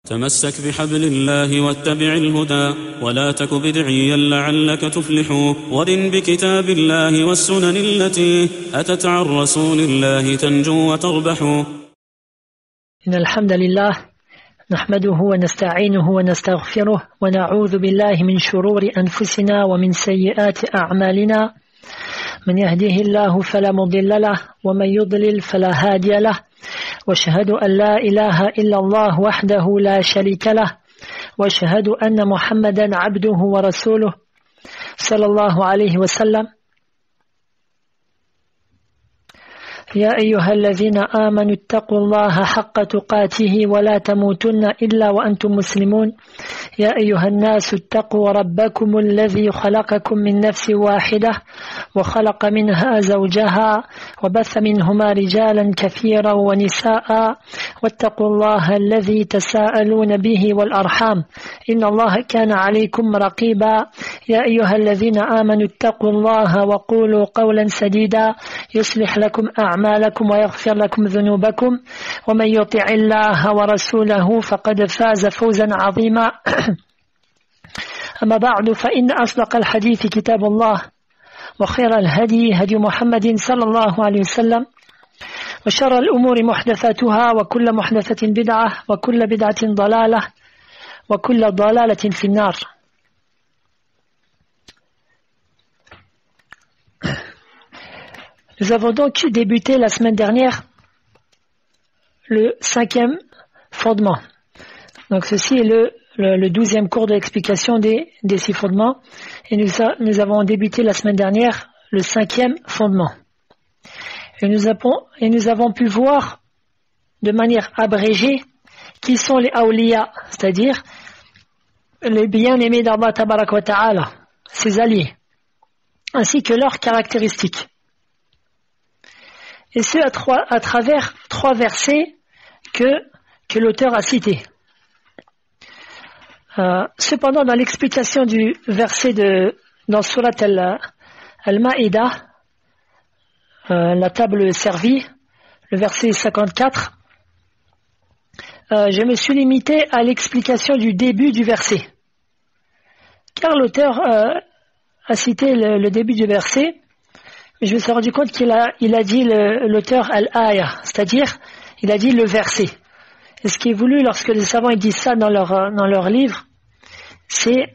تمسك بحبل الله واتبع الهدى ولا تك بدعيا لعلك تفلح ورن بكتاب الله والسنن التي أتت عن رسول الله تنجو وتربح. إن الحمد لله نحمده ونستعينه ونستغفره ونعوذ بالله من شرور أنفسنا ومن سيئات أعمالنا، من يهده الله فلا مضل له ومن يضلل فلا هادي له، واشهد أن لا إله إلا الله وحده لا شريك له، واشهد أن محمدا عبده ورسوله صلى الله عليه وسلم. يا أيها الذين آمنوا اتقوا الله حق تقاته ولا تموتن إلا وأنتم مسلمون. يا أيها الناس اتقوا ربكم الذي خلقكم من نفس واحدة وخلق منها زوجها وبث منهما رجالا كثيرا ونساء، واتقوا الله الذي تساءلون به والأرحام إن الله كان عليكم رقيبا. يا أيها الذين آمنوا اتقوا الله وقولوا قولا سديدا يصلح لكم أعمالكم ويغفر لكم ذنوبكم، ومن يطع الله ورسوله فقد فاز فوزا عظيما. أما بعد، فإن أصدق الحديث كتاب الله، وخير الهدي هدي محمد صلى الله عليه وسلم، وشر الأمور محدثاتها، وكل محدثة بدعة، وكل بدعة ضلالة، وكل ضلالة في النار. Nous avons donc débuté la semaine dernière le 5e fondement. Donc ceci est le 12e cours de l'explication des 6 fondements. Et nous avons débuté la semaine dernière le 5e fondement. Et nous avons pu voir de manière abrégée qui sont les awliya, c'est-à-dire les bien-aimés d'Allah Tabarak wa Ta'ala, ses alliés, ainsi que leurs caractéristiques. Et ce à travers 3 versets que l'auteur a cités. Cependant, dans l'explication du verset dans Surat Al-Ma'idah, la table servie, le verset 54, je me suis limité à l'explication du début du verset. Car l'auteur a cité le début du verset, je me suis rendu compte qu'il a dit l'auteur al-aya, c'est-à-dire il a dit le verset. Et ce qui est voulu lorsque les savants ils disent ça dans leur livre, c'est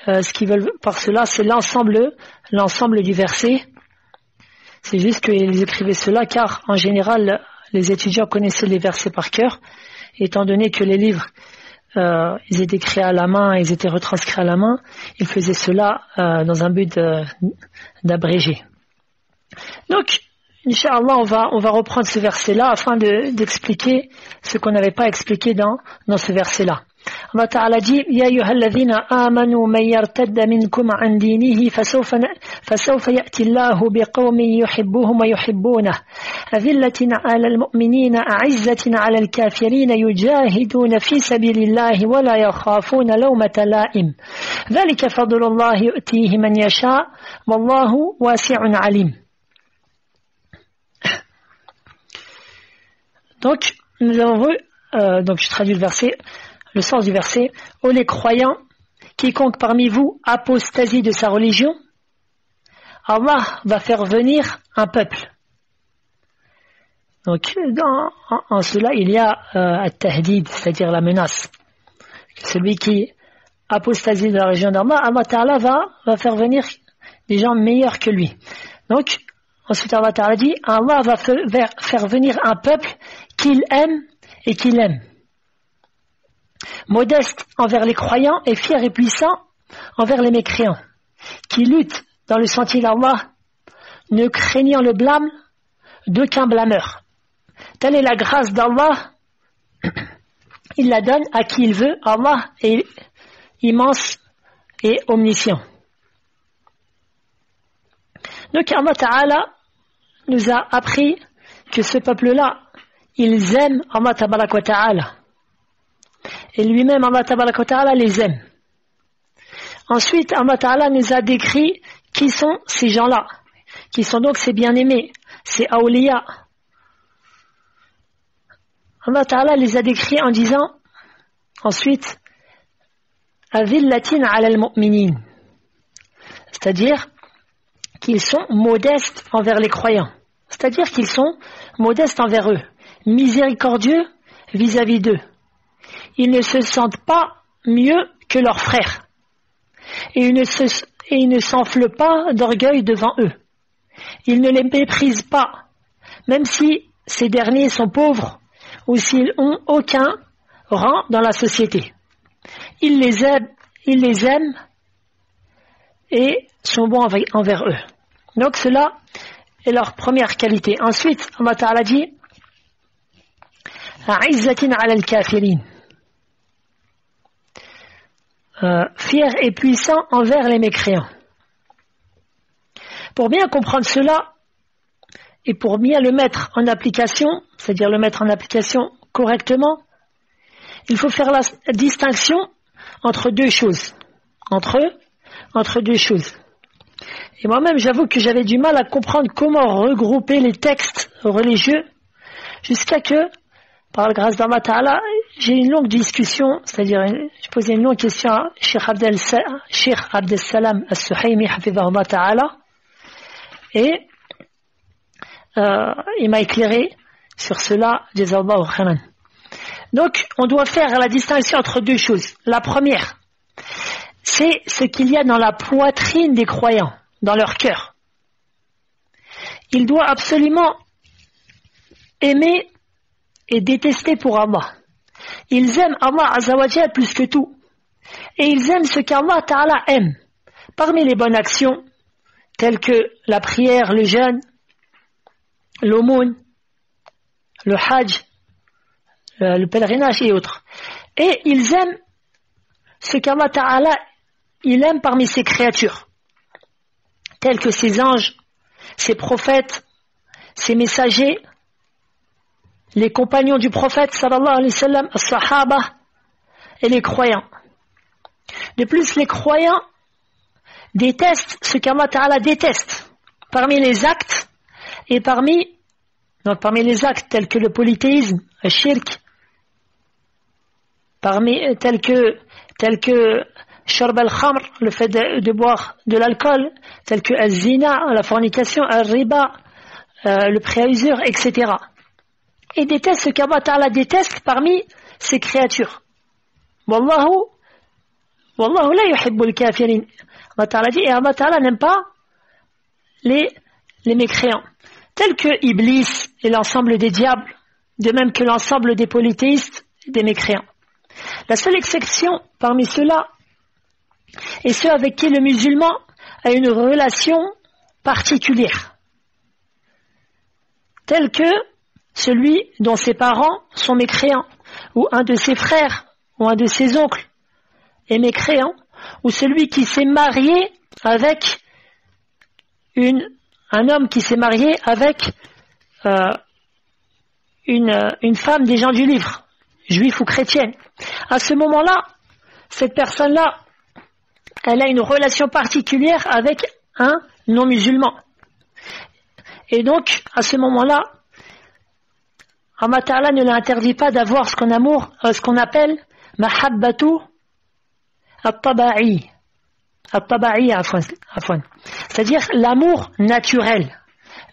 ce qu'ils veulent par cela, c'est l'ensemble du verset. C'est juste qu'ils écrivaient cela car en général les étudiants connaissaient les versets par cœur, étant donné que les livres ils étaient écrits à la main, ils étaient retranscrits à la main, ils faisaient cela dans un but d'abréger. Donc, Inch'Allah, on va reprendre ce verset-là afin d'expliquer ce qu'on n'avait pas expliqué dans ce verset-là. Allah Ta'ala dit: Ya ayyuhalladhina amanu man yartadda minkum an dinihi fasawfa ya'ti Allahu biqawmin yuhibbuhum wa yuhibbunah adhillatin 'alal mu'minina a'izzatin 'alal kafirina yujahiduna fi sabilillahi wa la yakhafuna lawmata la'im dhalika fadlullahi yu'tihi man yasha wallahu wasi'un 'alim. Donc, nous avons vu, donc je traduis le sens du verset. Ô les croyants, quiconque parmi vous apostasie de sa religion, Allah va faire venir un peuple. Donc, en cela, il y a at-tahdid, c'est-à-dire la menace. Celui qui apostasie de la religion d'Allah, Allah Ta'ala va faire venir des gens meilleurs que lui. Donc, ensuite Allah Ta'ala dit, Allah va faire venir un peuple qu'il aime et qu'il aime. Modeste envers les croyants et fier et puissant envers les mécréants. Qui lutte dans le sentier d'Allah, ne craignant le blâme d'aucun blâmeur. Telle est la grâce d'Allah. Il la donne à qui il veut. Allah est immense et omniscient. Donc Allah Ta'ala nous a appris que ce peuple-là, ils aiment Allah Tabarak wa Ta'ala. Et lui-même, Allah Tabarak wa Ta'ala les aime. Ensuite, Allah Ta'ala nous a décrit qui sont ces gens-là, qui sont donc ces bien-aimés, ces awliya. Allah Ta'ala les a décrits en disant, ensuite, azillatin ala al-mu'minin, c'est-à-dire qu'ils sont modestes envers les croyants, c'est-à-dire qu'ils sont modestes envers eux, miséricordieux vis-à-vis d'eux. Ils ne se sentent pas mieux que leurs frères et ils ne s'enflent pas d'orgueil devant eux. Ils ne les méprisent pas, même si ces derniers sont pauvres ou s'ils n'ont aucun rang dans la société. Ils les aiment et sont bons envers eux. Donc cela est leur première qualité. Ensuite, Allah Ta'ala dit A'izzatin 'ala al-kafirin, fier et puissant envers les mécréants. Pour bien comprendre cela et pour bien le mettre en application, c'est-à-dire le mettre en application correctement, il faut faire la distinction entre deux choses. Entre deux choses. Et moi-même, j'avoue que j'avais du mal à comprendre comment regrouper les textes religieux jusqu'à que, par la grâce d'Allah Ta'ala, j'ai eu une longue discussion, c'est-à-dire je posais une longue question à Cheikh Abdel Salam As-Suhaymi Hafidhahullah Ta'ala, et il m'a éclairé sur cela, Jazallahu khairan. Donc, on doit faire la distinction entre deux choses. La première, c'est ce qu'il y a dans la poitrine des croyants, dans leur cœur. Ils doivent absolument aimer et détester pour Allah. Ils aiment Allah Azzawajal plus que tout. Et ils aiment ce qu'Allah Ta'ala aime. Parmi les bonnes actions, telles que la prière, le jeûne, l'aumône, le hajj, le pèlerinage et autres. Et ils aiment ce qu'Allah Ta'ala il aime parmi ses créatures, tels que ses anges, ses prophètes, ses messagers, les compagnons du prophète sallallahu alayhi wa sallam, as-sahaba, et les croyants. De plus, les croyants détestent ce qu'Allah Ta'ala déteste parmi les actes et parmi les actes tels que le polythéisme, le shirk, tels que Sharb al-Khamr, le fait de boire de l'alcool, tel que al-Zina, la fornication, al-Riba, le prêt à usure, etc. Et déteste ce qu'Allah Ta'ala déteste parmi ses créatures. Wallahu la yuhibbul kafirin. Allah Ta'ala dit, et Allah Ta'ala n'aime pas les mécréants. Tels que Iblis et l'ensemble des diables, de même que l'ensemble des polythéistes et des mécréants. La seule exception parmi ceux-là est ceux avec qui le musulman a une relation particulière, tel que celui dont ses parents sont mécréants, ou un de ses frères, ou un de ses oncles est mécréant, ou celui qui s'est marié avec un homme qui s'est marié avec une femme des gens du livre, juif ou chrétienne. À ce moment-là, cette personne-là, elle a une relation particulière avec un non-musulman. Et donc, à ce moment-là, Allah Ta'ala ne l'interdit pas d'avoir ce qu'on appelle mahabbatu at-taba'i. At-taba'i, afwan. C'est-à-dire l'amour naturel.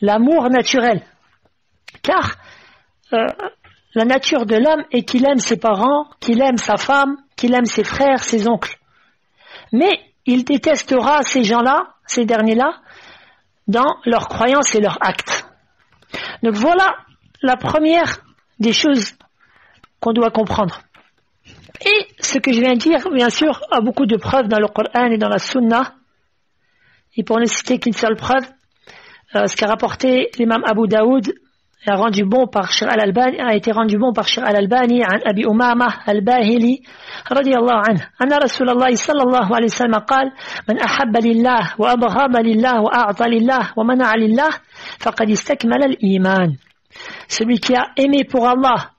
L'amour naturel. Car la nature de l'homme est qu'il aime ses parents, qu'il aime sa femme, qu'il aime ses frères, ses oncles. Mais il détestera ces gens-là, ces derniers-là, dans leurs croyances et leurs actes. Donc voilà la première des choses qu'on doit comprendre. Et ce que je viens de dire, bien sûr, a beaucoup de preuves dans le Coran et dans la Sunna. Et pour ne citer qu'une seule preuve, ce qu'a rapporté l'imam Abu Daoud a été rendu bon par Cheikh Al-Albani عن أبي أمامة الباهلي رضي الله عنه أن رسول الله صلى الله عليه وسلم قال من أحب لله وأبغض لله وأعطى لله ومنع لله فقد استكمل الإيمان. Celui qui a aimé pour Allah,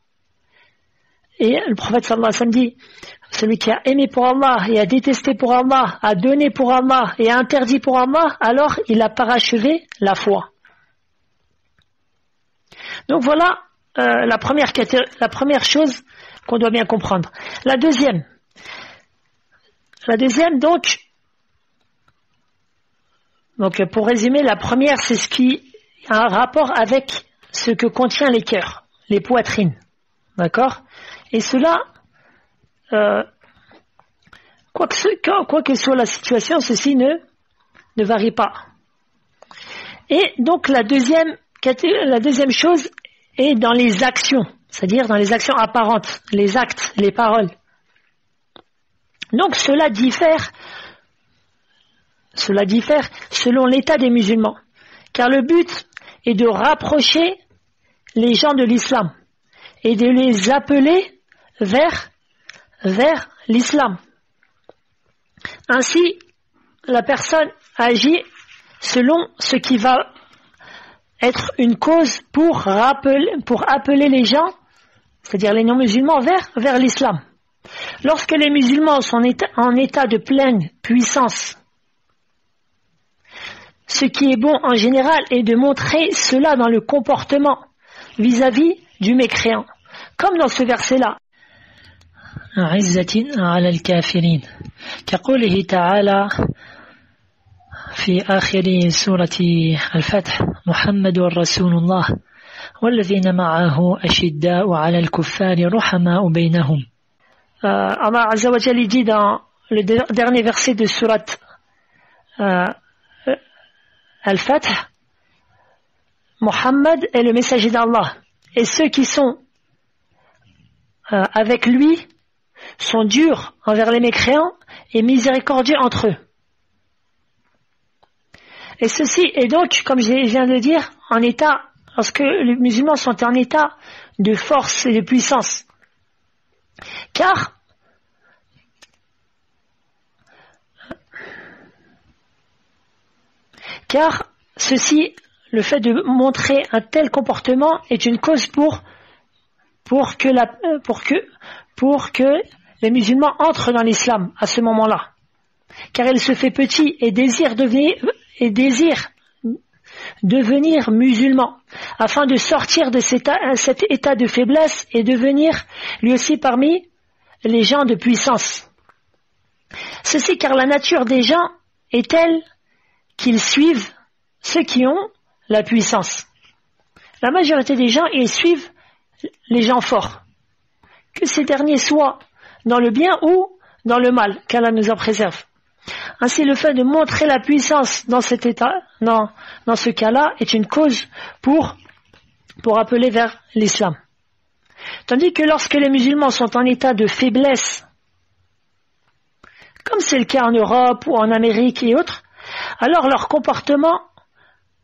et le prophète sallallahu alayhi wa sallam dit, celui qui a aimé pour Allah et a détesté pour Allah, a donné pour Allah et a interdit pour Allah, alors il a parachevé la foi. Donc voilà la première chose qu'on doit bien comprendre. La deuxième, donc pour résumer, la première, c'est ce qui a un rapport avec ce que contient les cœurs, les poitrines. D'accord? Et cela, quoi que soit la situation, ceci ne varie pas. Et donc la deuxième chose est dans les actions, c'est-à-dire dans les actions apparentes, les actes, les paroles. Donc cela diffère selon l'état des musulmans, car le but est de rapprocher les gens de l'islam et de les appeler vers l'islam. Ainsi, la personne agit selon ce qui va être une cause pour appeler les gens, c'est-à-dire les non-musulmans, vers l'islam. Lorsque les musulmans sont en état de pleine puissance, ce qui est bon en général est de montrer cela dans le comportement vis-à-vis du mécréant. Comme dans ce verset-là. عزة على الكافرين كقوله تعالى في آخر سورة الفتح محمد رسول الله والذين معه أشداء على الكفار رحماء بينهم. Allah Azza wa Jalla dit dans le dernier verset de sourate Al-Fath, Mohammed est le messager d'Allah et ceux qui sont avec lui sont durs envers les mécréants et miséricordieux entre eux. Et ceci est donc, comme je viens de le dire, en état, lorsque les musulmans sont en état de force et de puissance. Car ceci, le fait de montrer un tel comportement est une cause pour que les musulmans entrent dans l'islam à ce moment-là. Car il se fait petit et désire devenir musulman, afin de sortir de cet état de faiblesse et devenir lui aussi parmi les gens de puissance. Ceci car la nature des gens est telle qu'ils suivent ceux qui ont la puissance. La majorité des gens, ils suivent les gens forts. Que ces derniers soient dans le bien ou dans le mal, qu'Allah nous en préserve. Ainsi, le fait de montrer la puissance dans cet état, dans ce cas-là, est une cause pour appeler vers l'islam. Tandis que lorsque les musulmans sont en état de faiblesse, comme c'est le cas en Europe ou en Amérique et autres, alors leur comportement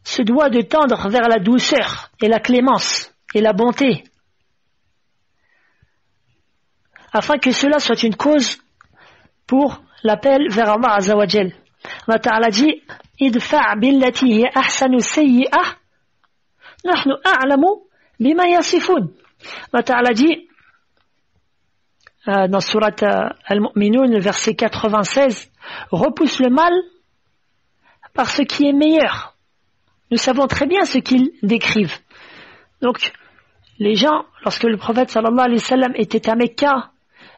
se doit de tendre vers la douceur et la clémence et la bonté, afin que cela soit une cause pour l'appel vers Allah Azza wa Jal. Allah Ta'ala dit idfa' billati hiya ahsanu sayyi'ah nahnu a'lamu bima yasifun. Allah Ta'ala dit dans surat Al-Mu'minun verset 96, repousse le mal par ce qui est meilleur. Nous savons très bien ce qu'ils décrivent. Donc les gens, lorsque le prophète sallallahu alayhi wa sallam était à Mecca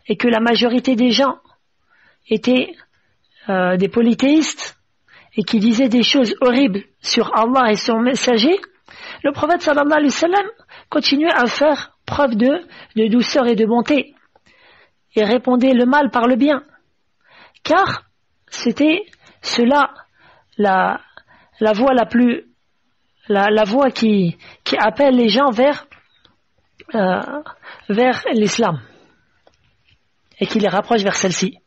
et que la majorité des gens étaient des polythéistes et qui disaient des choses horribles sur Allah et son messager, le prophète sallallahu alayhi wa sallam continuait à faire preuve de douceur et de bonté et répondait le mal par le bien, car c'était cela la voie la voie qui appelle les gens vers l'islam et qui les rapproche vers celle-ci.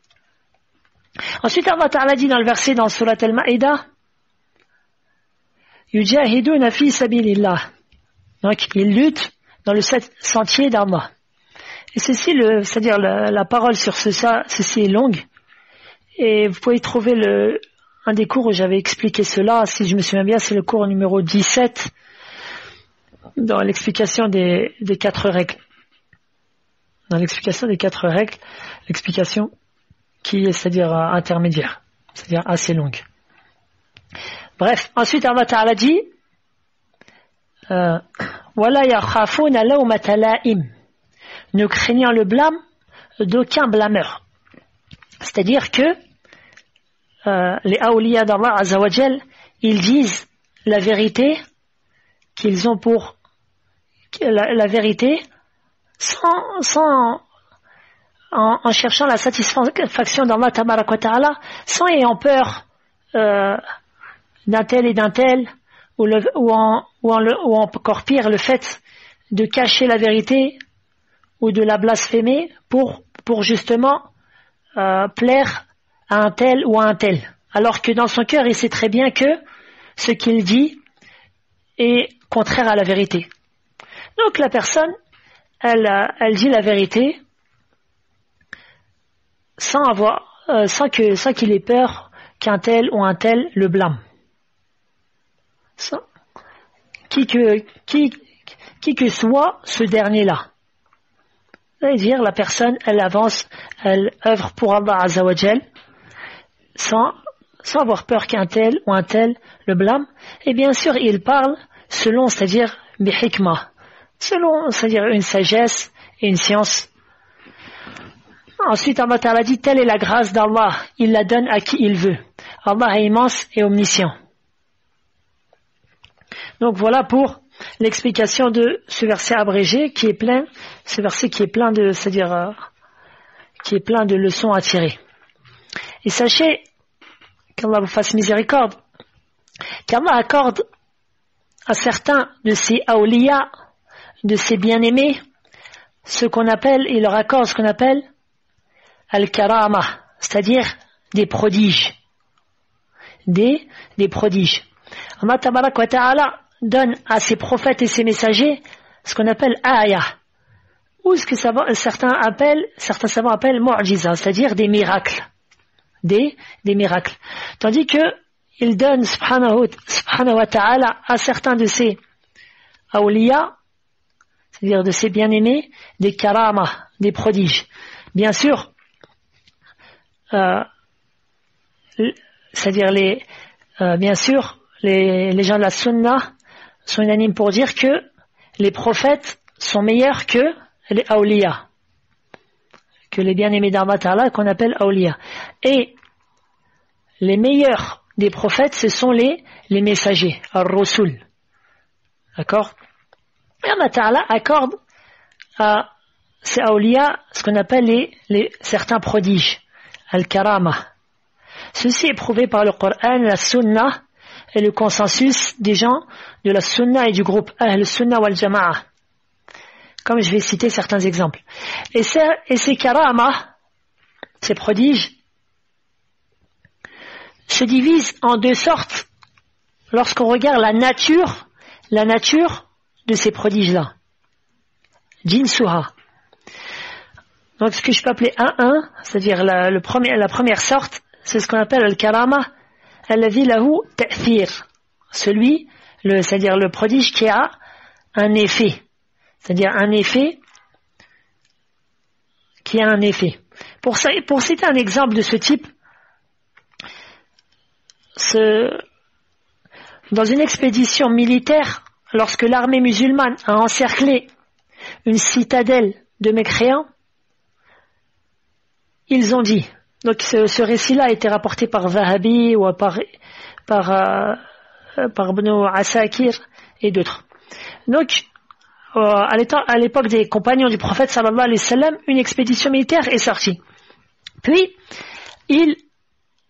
Ensuite, Allah Ta'ala dit dans le verset dans Surat Al-Ma'idah, Yujahiduna fi sabilillah. Donc, ils luttent dans le sentier d'Allah. Et ceci, c'est-à-dire la parole sur ceci est longue. Et vous pouvez trouver un des cours où j'avais expliqué cela, si je me souviens bien, c'est le cours numéro 17, dans l'explication des 4 règles. Dans l'explication des 4 règles, l'explication qui est, c'est-à-dire intermédiaire, c'est-à-dire assez longue. Bref, ensuite Allah Ta'ala dit وَلَا يَخَافُونَ لَوْمَةَ لَائِمٍ. ne craignant le blâme d'aucun blâmeur. C'est-à-dire que les awliya d'Allah Azzawajal, ils disent la vérité qu'ils ont pour la vérité en cherchant la satisfaction d'Allah Tabarak wa Ta'ala, sans ayant peur d'un tel et d'un tel, ou encore pire, le fait de cacher la vérité ou de la blasphémer pour justement plaire à un tel ou à un tel. Alors que dans son cœur, il sait très bien que ce qu'il dit est contraire à la vérité. Donc la personne, elle dit la vérité sans qu'il ait peur qu'un tel ou un tel le blâme. Qui que soit ce dernier-là. C'est-à-dire la personne, elle avance, elle œuvre pour Allah Azzawajal sans avoir peur qu'un tel ou un tel le blâme. Et bien sûr, il parle selon, c'est-à-dire bihikma, selon, c'est-à-dire une sagesse et une science. Ensuite, Allah Ta'ala dit, telle est la grâce d'Allah, il la donne à qui il veut. Allah est immense et omniscient. Donc voilà pour l'explication de ce verset abrégé qui est plein, ce verset qui est plein de, c'est-à-dire qui est plein de leçons à tirer. Et sachez qu'Allah vous fasse miséricorde, qu'Allah accorde à certains de ses awliya, de ses bien-aimés, ce qu'on appelle, il leur accorde ce qu'on appelle al-karama, c'est-à-dire des prodiges. Des prodiges. Allah Tabarak wa Ta'ala donne à ses prophètes et ses messagers ce qu'on appelle aya, ou ce que certains savants appellent mu'jiza, c'est-à-dire des miracles. Des miracles. Tandis que il donne subhanahu wa ta'ala à certains de ses awliya, c'est-à-dire de ses bien-aimés, des karama, des prodiges. Bien sûr, c'est-à-dire bien sûr, les gens de la sunna sont unanimes pour dire que les prophètes sont meilleurs que les awliya, que les bien-aimés d'Allah Ta'ala qu'on appelle awliya. Et les meilleurs des prophètes, ce sont les messagers, ar-rusul. D'accord? Et Allah Ta'ala accorde à ces awliya ce qu'on appelle certains prodiges, al-karama. Ceci est prouvé par le Coran, la sunna et le consensus des gens de la sunna et du groupe Ahl Sunna wal Jama'a. Comme je vais citer certains exemples. Et ces karama, ces prodiges, se divisent en deux sortes lorsqu'on regarde la nature de ces prodiges-là. Jinsuha. Donc ce que je peux appeler 1-1, c'est-à-dire la première sorte, c'est ce qu'on appelle le karama, alladhi lahu ta'thir. C'est-à-dire le prodige qui a un effet. C'est-à-dire un effet qui a un effet. Pour citer un exemple de ce type, dans une expédition militaire, lorsque l'armée musulmane a encerclé une citadelle de mécréants, ils ont dit, donc ce récit-là a été rapporté par Zahabi ou par Ibn Asakir et d'autres. Donc, à l'époque des compagnons du prophète sallallahu alayhi wa sallam, une expédition militaire est sortie. Puis,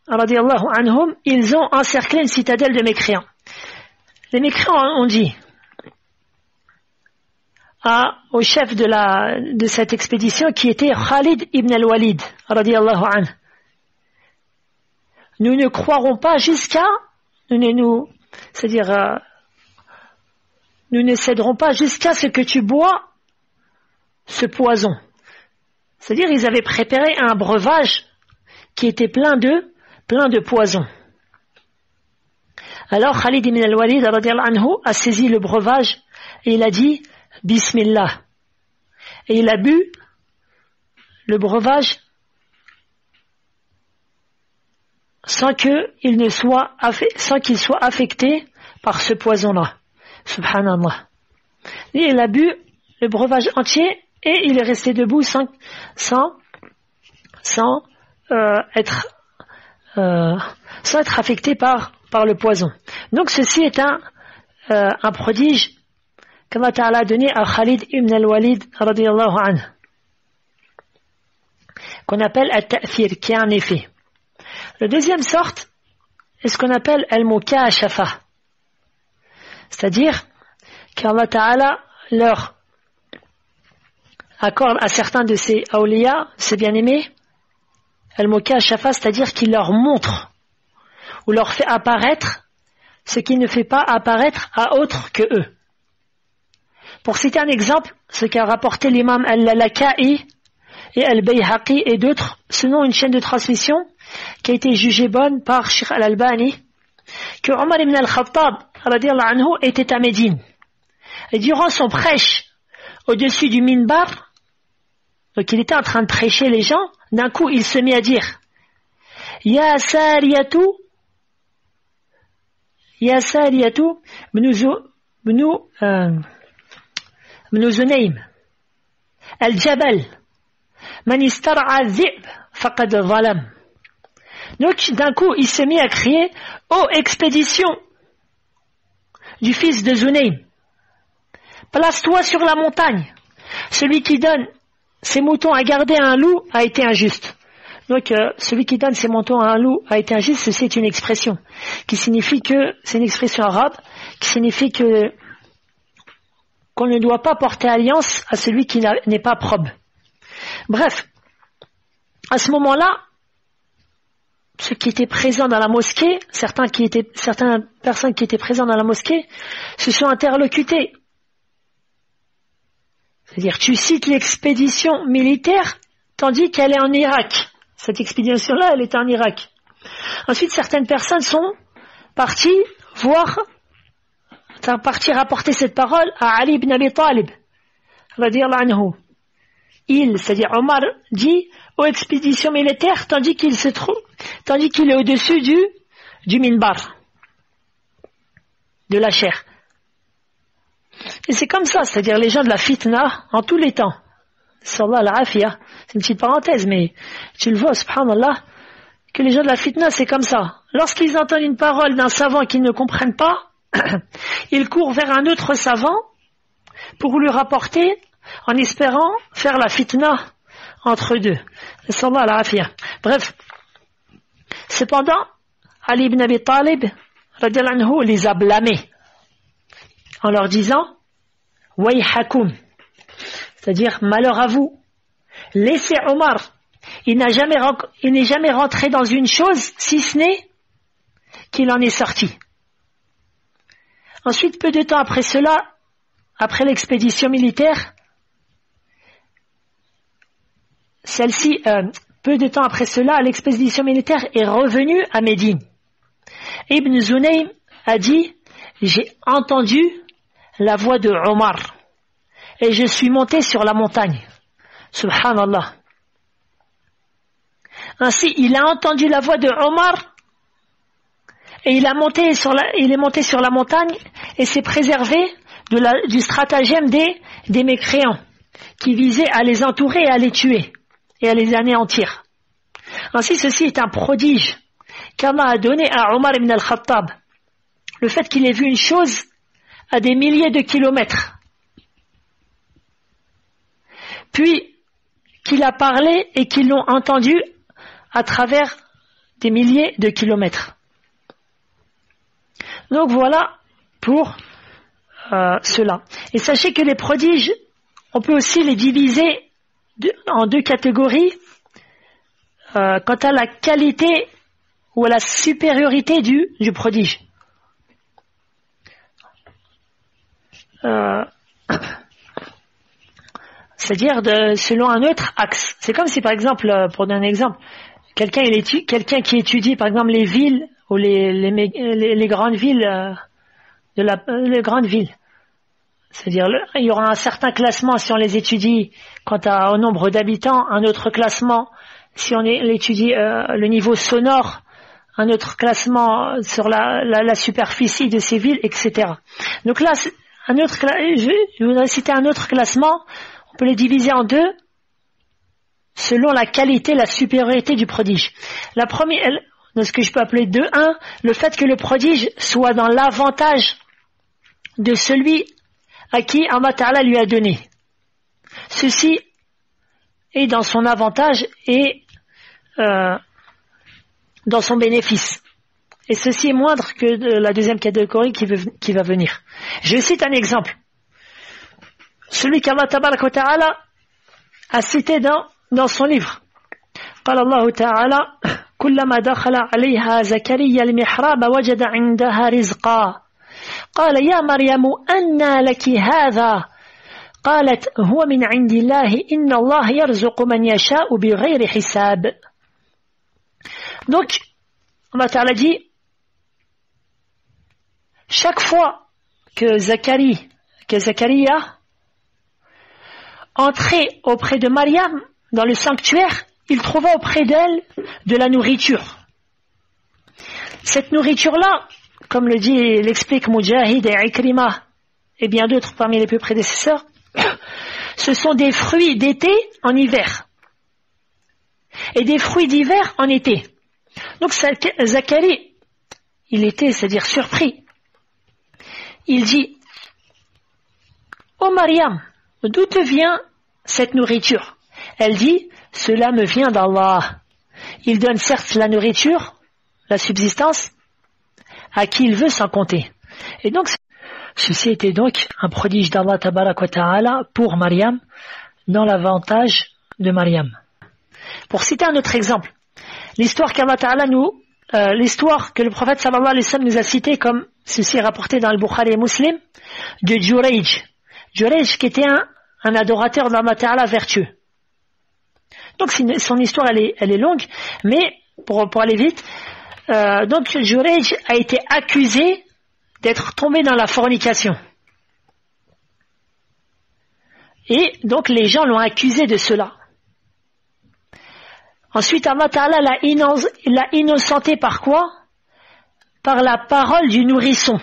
radiyallahu anhum, ils ont encerclé une citadelle de mécréants. Les mécréants ont dit au chef de cette expédition qui était Khalid ibn al-Walid, radiyallahu anhu, nous ne croirons pas nous ne céderons pas jusqu'à ce que tu bois ce poison. C'est-à-dire, ils avaient préparé un breuvage qui était plein de poison. Alors, Khalid ibn al-Walid, radiyallahu anhu, a saisi le breuvage et il a dit Bismillah. Et il a bu le breuvage sans qu'il soit affecté par ce poison-là. Subhanallah. Et il a bu le breuvage entier et il est resté debout sans être affecté par le poison. Donc ceci est un prodige qu'Allah Ta'ala a donné à Khalid ibn al-Walid radiyallahu anhu, qu'on appelle at-ta'thir, qui a un effet. La deuxième sorte est ce qu'on appelle al-mukashafa, c'est-à-dire qu'Allah Ta'ala leur accorde à certains de ses awliya, ses bien-aimés, al-mukashafa, c'est-à-dire qu'il leur montre ou leur fait apparaître ce qui ne fait pas apparaître à autre que eux. Pour citer un exemple, ce qu'a rapporté l'imam al-Lalaka'i et al-Bayhaqi et d'autres, selon une chaîne de transmission qui a été jugée bonne par Sheikh al-Albani, que Omar ibn al-Khattab radiyallahu anhu était à Médine. Et durant son prêche au-dessus du minbar, donc il était en train de prêcher les gens, d'un coup il se mit à dire Ya Sariyatu bnu Zunaym al-Jabal man istar'a dhib faqad zalam. Donc d'un coup il se mit à crier ô expédition du fils de Zunaym, place-toi sur la montagne, celui qui donne ses moutons à garder à un loup a été injuste. Donc celui qui donne ses moutons à un loup a été injuste, c'est une expression qui signifie que, c'est une expression arabe qui signifie que qu'on ne doit pas porter alliance à celui qui n'est pas probe. Bref, à ce moment-là, ceux qui étaient présents dans la mosquée, certaines personnes qui étaient présentes dans la mosquée se sont interlocutés. C'est-à-dire, tu cites l'expédition militaire tandis qu'elle est en Irak. Cette expédition-là, elle est en Irak. Ensuite, certaines personnes sont parties rapporter cette parole à Ali ibn Abi Talib, radiyallahu anhu. C'est-à-dire Omar, dit aux expéditions militaires tandis qu'il est au-dessus du minbar, de la chair. Et c'est comme ça, c'est-à-dire les gens de la fitna en tous les temps. Sallallahu al-afiyah. C'est une petite parenthèse, mais tu le vois, subhanallah, que les gens de la fitna, c'est comme ça. Lorsqu'ils entendent une parole d'un savant qu'ils ne comprennent pas, ils courent vers un autre savant pour lui rapporter en espérant faire la fitna entre deux. Sallallahu al-afiyah. Bref. Cependant, Ali ibn Abi Talib, radiyallahu anhu, les a blâmés en leur disant Wayhakum, c'est-à-dire malheur à vous, laissez Omar, il n'est jamais rentré dans une chose si ce n'est qu'il en est sorti. Ensuite, peu de temps après cela, après l'expédition militaire, peu de temps après cela, l'expédition militaire est revenue à Médine. Ibn Zunaym a dit j'ai entendu la voix de Omar et je suis monté sur la montagne. Subhanallah. Ainsi, il a entendu la voix de Omar et il est monté sur la montagne et s'est préservé du stratagème des mécréants qui visaient à les entourer et à les tuer et à les anéantir. Ainsi, ceci est un prodige qu'Allah a donné à Omar ibn al-Khattab. Le fait qu'il ait vu une chose à des milliers de kilomètres, puis qu'il a parlé et qu'ils l'ont entendu à travers des milliers de kilomètres. Donc voilà pour cela. Et sachez que les prodiges, on peut aussi les diviser en deux catégories quant à la qualité ou à la supériorité du prodige. C'est-à-dire selon un autre axe. C'est comme si, par exemple, pour donner un exemple, quelqu'un qui étudie, par exemple, les villes ou les grandes villes les grandes villes. C'est-à-dire, il y aura un certain classement si on les étudie quant au nombre d'habitants, un autre classement si on étudie le niveau sonore, un autre classement sur la superficie de ces villes, etc. Donc là, je voudrais citer un autre classement. on peut les diviser en deux selon la qualité, la supériorité du prodige. La première, de ce que je peux appeler 2-1, le fait que le prodige soit dans l'avantage de celui à qui Allah Ta'ala lui a donné. Ceci est dans son avantage et dans son bénéfice. Et ceci est moindre que de la deuxième catégorie qui va venir. Je cite un exemple. Celui qu'Allah Tabaraka wa Ta'ala a cité dans son livre. قال الله تعالى كلما دخل عليها زكريا المحراب وجد عندها رزقا قال يا مريم أنى لك هذا قالت هو من عند الله إن الله يرزق من يشاء بغير حساب. Donc Allah Ta'ala dit chaque fois que Zacharia entrait auprès de Mariam dans le sanctuaire, il trouva auprès d'elle de la nourriture. Cette nourriture-là, comme l'explique Mujahid et Ikrima et bien d'autres parmi les plus prédécesseurs, ce sont des fruits d'été en hiver et des fruits d'hiver en été. Donc Zacharie, il était, c'est-à-dire surpris. Il dit, ô Mariam, d'où te vient cette nourriture? Elle dit, cela me vient d'Allah. Il donne certes la nourriture, la subsistance, à qui il veut sans compter. Et donc, ceci était donc un prodige d'Allah Tabarak wa Ta'ala pour Mariam, dans l'avantage de Mariam. Pour citer un autre exemple, l'histoire qu'Allah Ta'ala l'histoire que le prophète sallallahu alayhi wa sallam nous a citée, comme ceci est rapporté dans le Bukhari et Muslim, de Jurayj. Jurayj qui était un adorateur d'Allah Ta'ala vertueux. Donc son histoire elle est longue, mais pour aller vite, donc Jurayj a été accusé d'être tombé dans la fornication. Et donc les gens l'ont accusé de cela. Ensuite Allah Ta'ala l'a innocenté par quoi? Par la parole du nourrisson,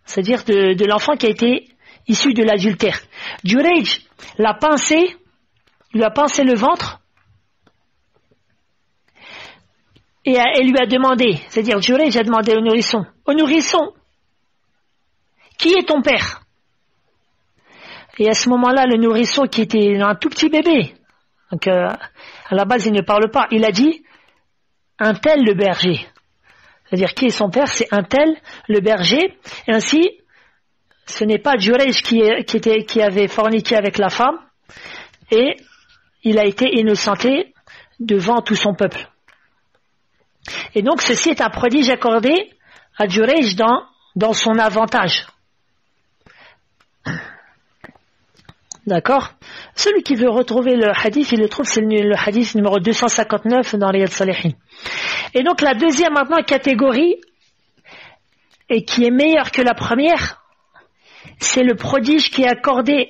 c'est-à-dire de l'enfant qui a été issu de l'adultère. Jurayj lui a pincé le ventre et lui a demandé, c'est-à-dire Jurayj a demandé au nourrisson, qui est ton père? Et à ce moment-là, le nourrisson qui était un tout petit bébé, donc à la base il ne parle pas, il a dit un tel le berger. C'est-à-dire qui est son père? C'est un tel le berger. Et ainsi, ce n'est pas Jurayj qui avait forniqué avec la femme et il a été innocenté devant tout son peuple. Et donc ceci est un prodige accordé à Jurayj dans son avantage. D'accord? Celui qui veut retrouver le hadith, il le trouve, c'est le hadith numéro 259 dans Riyad Salihin. Et donc la deuxième maintenant catégorie, et qui est meilleure que la première, c'est le prodige qui est accordé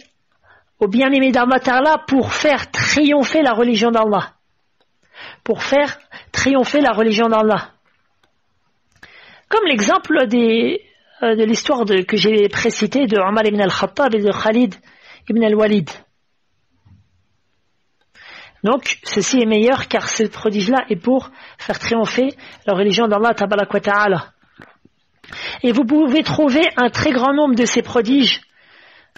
au bien-aimé d'Allah Ta'ala pour faire triompher la religion d'Allah. Pour faire triompher la religion d'Allah. Comme l'exemple de l'histoire que j'ai précitée de Omar ibn al-Khattab et de Khalid ibn al-Walid. Donc, ceci est meilleur car ce prodige-là est pour faire triompher la religion d'Allah Tabarak wa Ta'ala. Et vous pouvez trouver un très grand nombre de ces prodiges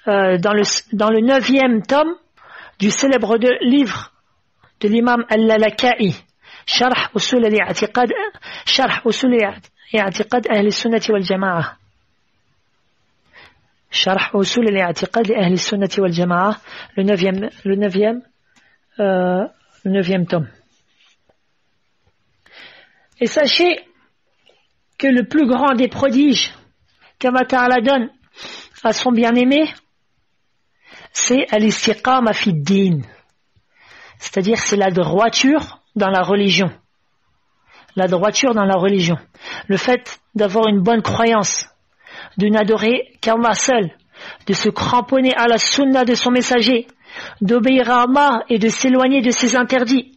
dans le 9e tome du célèbre livre de l'imam Al-Lalaka'i, Sharh Usul al-I'tiqad Ahl al-Sunnati wal-Jama'a. Sharh Usul al-I'tiqad Ahl al-Sunnati wal-Jama'a, le 9e tome. Et sachez que le plus grand des prodiges qu'Allah Ta'ala donne à son bien-aimé, c'est al-istiqama fi din. C'est-à-dire c'est la droiture dans la religion. La droiture dans la religion. Le fait d'avoir une bonne croyance, de n'adorer qu'Allah seul, de se cramponner à la sunna de son messager, d'obéir à Allah et de s'éloigner de ses interdits.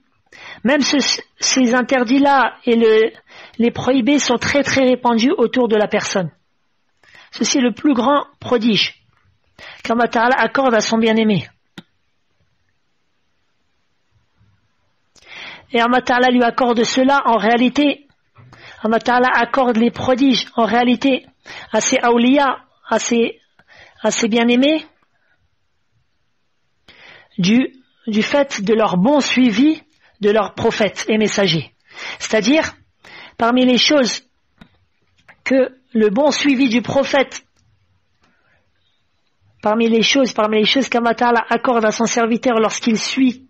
Même ces interdits-là et les prohibés sont très très répandus autour de la personne. Ceci est le plus grand prodige qu'Allah Ta'ala accorde à son bien-aimé. et Allah Ta'ala lui accorde cela, en réalité, Allah Ta'ala accorde les prodiges, en réalité, à ses awliya, à ses bien-aimés, du fait de leur bon suivi de leurs prophètes et messagers. C'est-à-dire, parmi les choses que le bon suivi du prophète, parmi les choses qu'Allah Ta'ala accorde à son serviteur lorsqu'il suit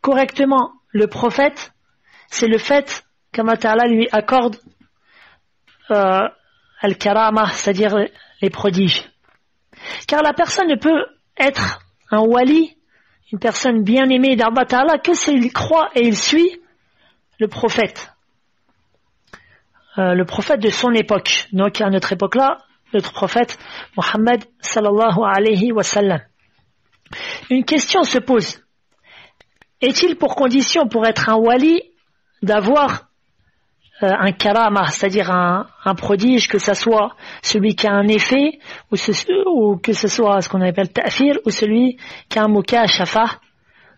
correctement le prophète, c'est le fait qu'Allah Ta'ala lui accorde al-karama, c'est-à-dire les prodiges. Car la personne ne peut être un wali, une personne bien aimée d'Allah Ta'ala, que s'il croit et il suit le prophète de son époque. Donc à notre époque-là, notre prophète Muhammad sallallahu alayhi wa sallam. Une question se pose. Est-il pour condition pour être un wali d'avoir un karama, c'est-à-dire un prodige, que ce soit celui qui a un effet, ou que ce soit ce qu'on appelle ta'fir, ou celui qui a un mukashafa,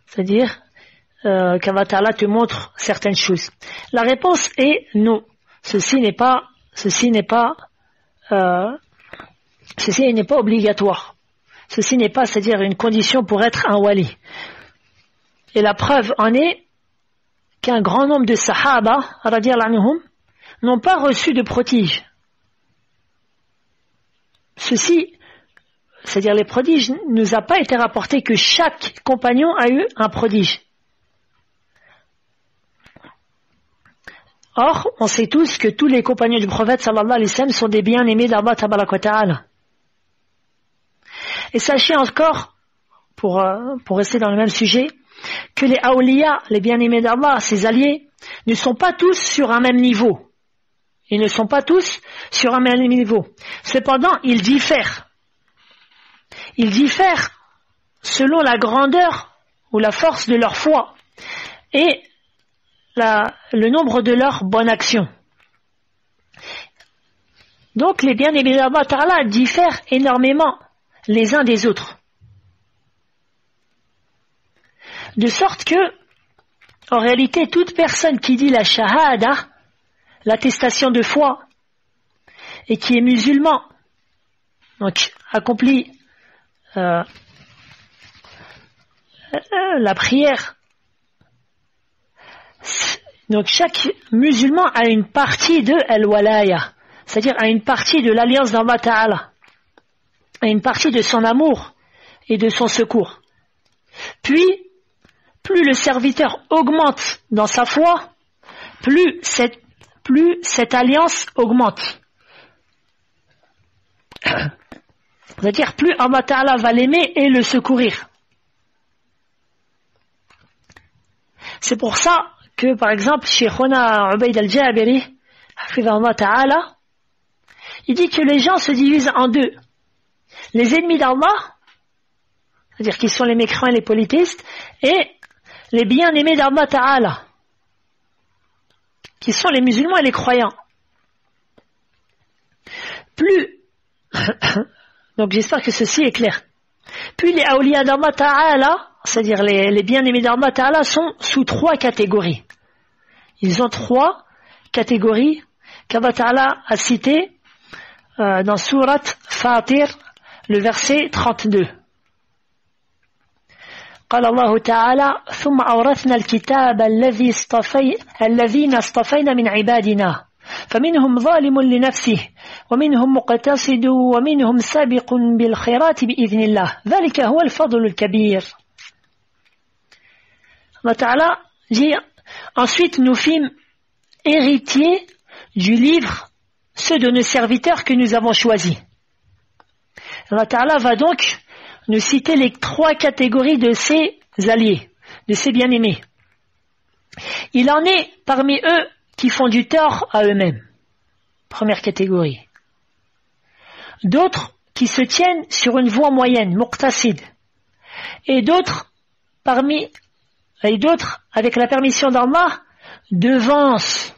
c'est-à-dire qu'Allah Ta'ala te montre certaines choses. La réponse est non. Ceci n'est pas obligatoire. Ceci n'est pas, c'est-à-dire une condition pour être un wali. Et la preuve en est qu'un grand nombre de sahaba, radiyallahu anhum, n'ont pas reçu de prodige. Ceci, c'est-à-dire les prodiges, nous a pas été rapporté que chaque compagnon a eu un prodige. Or, on sait tous que tous les compagnons du prophète sallallahu alayhi wa sallam sont des bien-aimés d'Allah tabaraka wa ta'ala. Et sachez encore, pour rester dans le même sujet, que les awliya, les bien-aimés d'Allah, ses alliés, ne sont pas tous sur un même niveau. Ils ne sont pas tous sur un même niveau. Cependant, ils diffèrent. Ils diffèrent selon la grandeur ou la force de leur foi et le nombre de leurs bonnes actions. Donc, les bien-aimés d'Allah Ta'ala diffèrent énormément les uns des autres. De sorte que, en réalité, toute personne qui dit la shahada, l'attestation de foi, et qui est musulman, donc accomplit la prière, donc chaque musulman a une partie de al-walaya, c'est-à-dire a une partie de l'alliance d'Allah Ta'ala, a une partie de son amour et de son secours. Puis, plus le serviteur augmente dans sa foi, plus cette alliance augmente. C'est-à-dire plus Allah Ta'ala va l'aimer et le secourir. C'est pour ça que, par exemple, Sheikhuna Ubayd al-Jabiri, hafidhahullah Ta'ala, il dit que les gens se divisent en deux. Les ennemis d'Allah, c'est-à-dire qui sont les mécréants et les polythéistes, et les bien-aimés d'Allah Ta'ala, qui sont les musulmans et les croyants. Donc j'espère que ceci est clair. Puis les awliya d'Allah Ta'ala, c'est-à-dire les bien-aimés d'Allah Ta'ala, sont sous 3 catégories. Ils ont 3 catégories qu'Allah Ta'ala a citées dans Surat Fatir, le verset 32. قال الله تعالى ثم أورثنا الكتاب الذين اصطفينا من عبادنا فمنهم ظالم لنفسه ومنهم مقتصد ومنهم سابق بالخيرات بإذن الله ذلك هو الفضل الكبير. Allah Ta'ala dit ensuite nous fîmes héritiers du livre ceux de nos serviteurs que nous avons choisis. Allah Ta'ala va donc nous citer les 3 catégories de ses alliés, de ses bien-aimés. Il en est parmi eux qui font du tort à eux-mêmes. Première catégorie. D'autres qui se tiennent sur une voie moyenne, muqtasid. Et d'autres, avec la permission d'Allah, devancent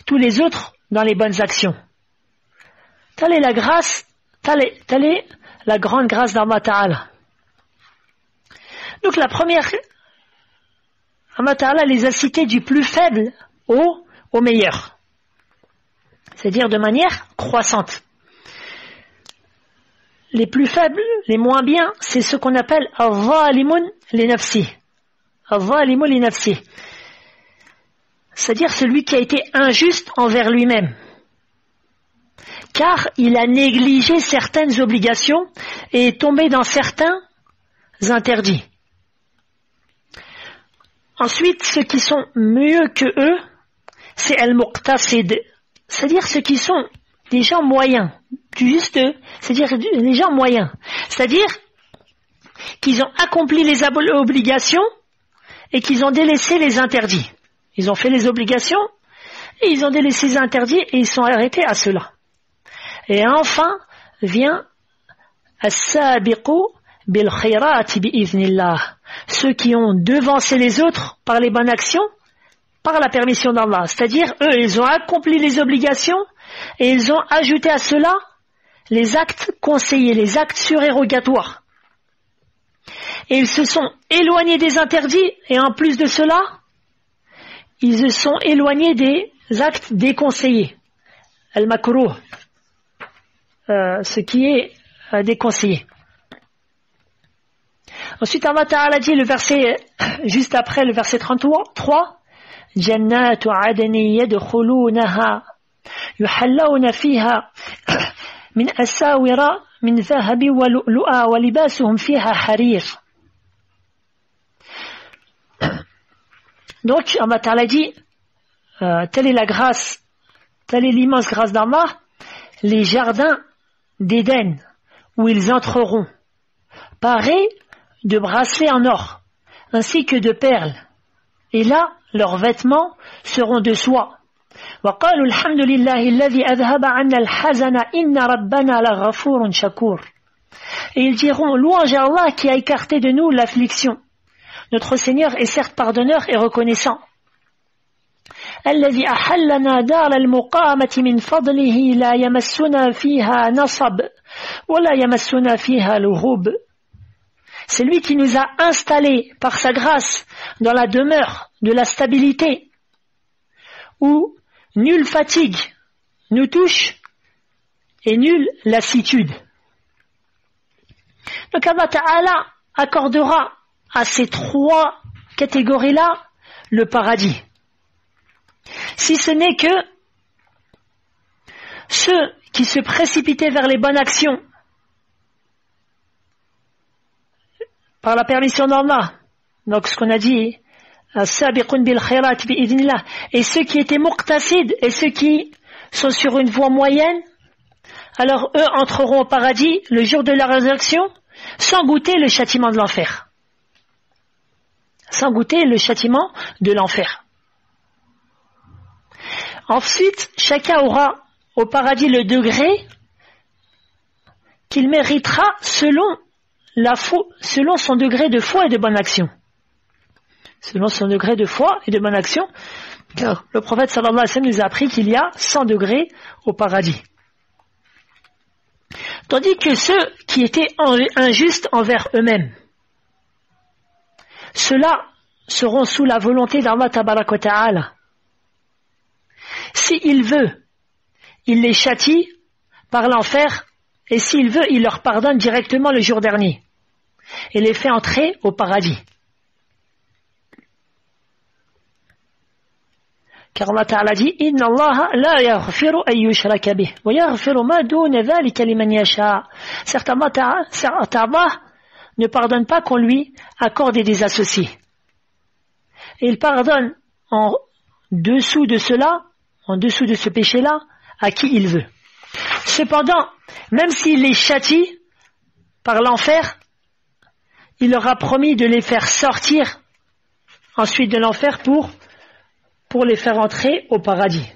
tous les autres dans les bonnes actions. Telle est la grâce, telle est la grande grâce d'Allah Ta'ala. Donc la première Allah Ta'ala les a cités du plus faible au meilleur. C'est-à-dire de manière croissante. Les plus faibles, les moins bien, c'est ce qu'on appelle al-zalimun li nafsi. Al-zalimun li nafsi. C'est-à-dire celui qui a été injuste envers lui-même. Car il a négligé certaines obligations et est tombé dans certains interdits. Ensuite, ceux qui sont mieux que eux, c'est al-muqtasid. C'est-à-dire ceux qui sont des gens moyens. C'est-à-dire les gens moyens. C'est-à-dire qu'ils ont accompli les obligations et qu'ils ont délaissé les interdits. Ils ont fait les obligations et ils ont délaissé les interdits et ils sont arrêtés à cela. Et enfin vient as-sabiqu bil khayrati bi iznillah. Ceux qui ont devancé les autres par les bonnes actions, par la permission d'Allah. C'est-à-dire, eux, ils ont accompli les obligations et ils ont ajouté à cela les actes conseillés, les actes surérogatoires. Et ils se sont éloignés des interdits et en plus de cela, ils se sont éloignés des actes déconseillés. Al-makruh, ce qui est déconseillé. Ensuite, Allah Ta'ala dit le verset, juste après le verset 33, جنات عدن يدخلونها يحلون فيها من أساور من ذهب ولؤلؤا ولباسهم فيها حرير. Donc, Allah Ta'ala dit, telle est la grâce, telle est l'immense grâce d'Allah, les jardins d'Éden où ils entreront, parés de bracelets en or, ainsi que de perles. Et là, leurs vêtements seront de soie. وَقَالُوا الْحَمْدُ لِلَّهِ الَّذِي أَذْهَبَ عَنَّا الْحَزَنَ إِنَّ رَبَّنَا لَغَفُورٌ شَكُورٌ. Et ils diront, louange à Allah qui a écarté de nous l'affliction. Notre Seigneur est certes pardonneur et reconnaissant. الذي أحلنا دار المقامة من فضله لا يمسنا فيها نصب ولا يمسنا فيها لغوب. C'est lui qui nous a installés par sa grâce dans la demeure de la stabilité où nulle fatigue nous touche et nulle lassitude. Donc Allah Ta'ala accordera à ces trois catégories-là le paradis. Si ce n'est que ceux qui se précipitaient vers les bonnes actions par la permission d'Allah, donc ce qu'on a dit, as-sabiqun bil khairat bi idnillah, et ceux qui étaient muqtasid, et ceux qui sont sur une voie moyenne, alors eux entreront au paradis le jour de la résurrection sans goûter le châtiment de l'enfer. Sans goûter le châtiment de l'enfer. Ensuite, chacun aura au paradis le degré qu'il méritera selon son degré de foi et de bonne action. Selon son degré de foi et de bonne action, car le prophète sallallahu alayhi wa sallam nous a appris qu'il y a 100 degrés au paradis. Tandis que ceux qui étaient injustes envers eux-mêmes, ceux-là seront sous la volonté d'Allah tabaraka wa ta'ala. S'il veut, il les châtie par l'enfer, et s'il veut, il leur pardonne directement le jour dernier, et les fait entrer au paradis. Car Allah Ta'ala dit, Inna Allah la yaghfiru an yushraka bih, wa yaghfiru ma duna dhalika liman yasha. Certainement, Allah ne pardonne pas qu'on lui accorde des associés. Et il pardonne en dessous de cela, en dessous de ce péché-là, à qui il veut. Cependant, même s'il les châtie par l'enfer, il leur a promis de les faire sortir ensuite de l'enfer pour les faire entrer au paradis.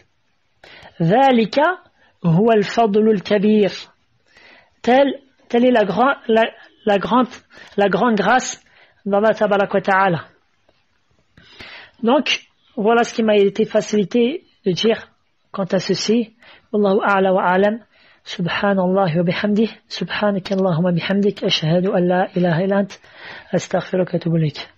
ذَلِكَ هُوَ الْفَضْلُ الْكَبِيرُ. Telle est la grande grâce d'Allah tabaraka wa ta'ala. Donc, voilà ce qui m'a été facilité de dire quant à ceci. Wallahu a'la wa a'lam. Subhanallah wa bihamdih. Subhanaka Allahumma bihamdik. Ashhadu an la ilaha illa ant. Astaghfiruka wa atubu ilayk.